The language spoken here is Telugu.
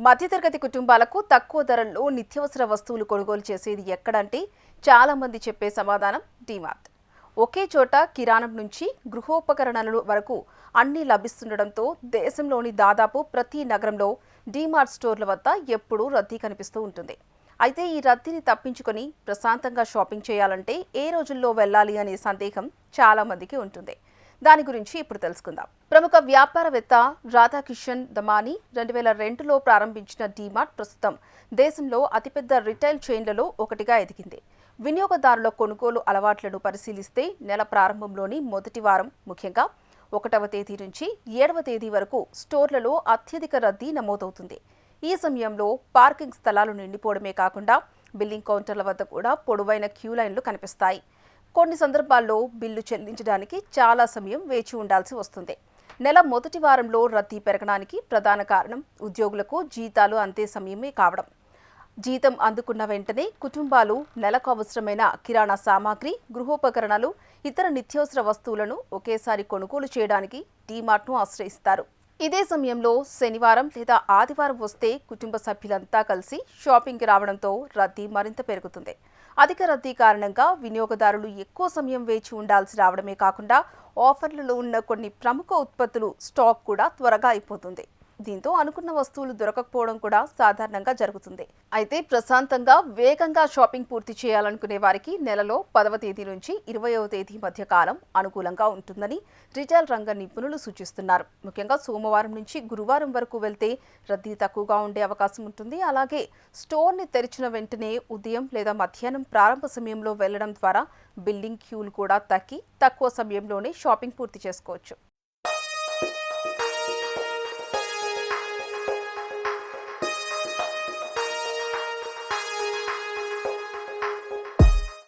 మధ్యతరగతి కుటుంబాలకు తక్కువ ధరల్లో నిత్యావసర వస్తువులు కొనుగోలు చేసేది ఎక్కడంటే చాలా మంది చెప్పే సమాధానం డీమార్ట్. ఒకే చోట కిరాణం నుంచి గృహోపకరణాల వరకు అన్నీ లభిస్తుండటంతో దేశంలోని దాదాపు ప్రతి నగరంలో డీమార్ట్ స్టోర్ల వద్ద ఎప్పుడూ రద్దీ కనిపిస్తూ ఉంటుంది. అయితే ఈ రద్దీని తప్పించుకొని ప్రశాంతంగా షాపింగ్ చేయాలంటే ఏ రోజుల్లో వెళ్ళాలి అనే సందేహం చాలా మందికి ఉంటుంది. దాని గురించి ఇప్పుడు తెలుసుకుందాం. ప్రముఖ వ్యాపారవేత్త రాధాకిషన్ దమాని 2002లో ప్రారంభించిన డీమార్ట్ ప్రస్తుతం దేశంలో అతిపెద్ద రిటైల్ చైన్లలో ఒకటిగా ఎదిగింది. వినియోగదారుల కొనుగోలు అలవాట్లను పరిశీలిస్తే నెల ప్రారంభంలోని మొదటి వారం, ముఖ్యంగా 1వ తేదీ నుంచి 7వ తేదీ వరకు స్టోర్లలో అత్యధిక రద్దీ నమోదవుతుంది. ఈ సమయంలో పార్కింగ్ స్థలాలు నిండిపోవడమే కాకుండా బిల్లింగ్ కౌంటర్ల వద్ద కూడా పొడవైన క్యూ లైన్లు కనిపిస్తాయి. కొన్ని సందర్భాల్లో బిల్లు చెల్లించడానికి చాలా సమయం వేచి ఉండాల్సి వస్తుంది. నెల మొదటి వారంలో రద్దీ పెరగడానికి ప్రధాన కారణం ఉద్యోగులకు జీతాలు అందే సమయమే కావడం. జీతం అందుకున్న వెంటనే కుటుంబాలు నెలకు అవసరమైన కిరాణా సామాగ్రి, గృహోపకరణాలు, ఇతర నిత్యావసర వస్తువులను ఒకేసారి కొనుగోలు చేయడానికి డీమార్ట్ను ఆశ్రయిస్తారు. ఇదే సమయంలో శనివారం లేదా ఆదివారం వస్తే కుటుంబ సభ్యులంతా కలిసి షాపింగ్కి రావడంతో రద్దీ మరింత పెరుగుతుంది. అధిక రద్దీ కారణంగా వినియోగదారులు ఎక్కువ సమయం వేచి ఉండాల్సి రావడమే కాకుండా ఆఫర్లలో ఉన్న కొన్ని ప్రముఖ ఉత్పత్తులు స్టాక్ కూడా త్వరగా అయిపోతుంది. దీంతో అనుకున్న వస్తువులు దొరకకపోవడం కూడా సాధారణంగా జరుగుతుంది. అయితే ప్రశాంతంగా వేగంగా షాపింగ్ పూర్తి చేయాలనుకునే వారికి నెలలో 10వ తేదీ నుంచి 20వ తేదీ మధ్య కాలం అనుకూలంగా ఉంటుందని రిటైల్ రంగ నిపుణులు సూచిస్తున్నారు. ముఖ్యంగా సోమవారం నుంచి గురువారం వరకు వెళ్తే రద్దీ తక్కువగా ఉండే అవకాశం ఉంటుంది. అలాగే స్టోర్ని తెరిచిన వెంటనే ఉదయం లేదా మధ్యాహ్నం ప్రారంభ సమయంలో వెళ్లడం ద్వారా బిల్డింగ్ క్యూలు కూడా తగ్గి తక్కువ సమయంలోనే షాపింగ్ పూర్తి చేసుకోవచ్చు.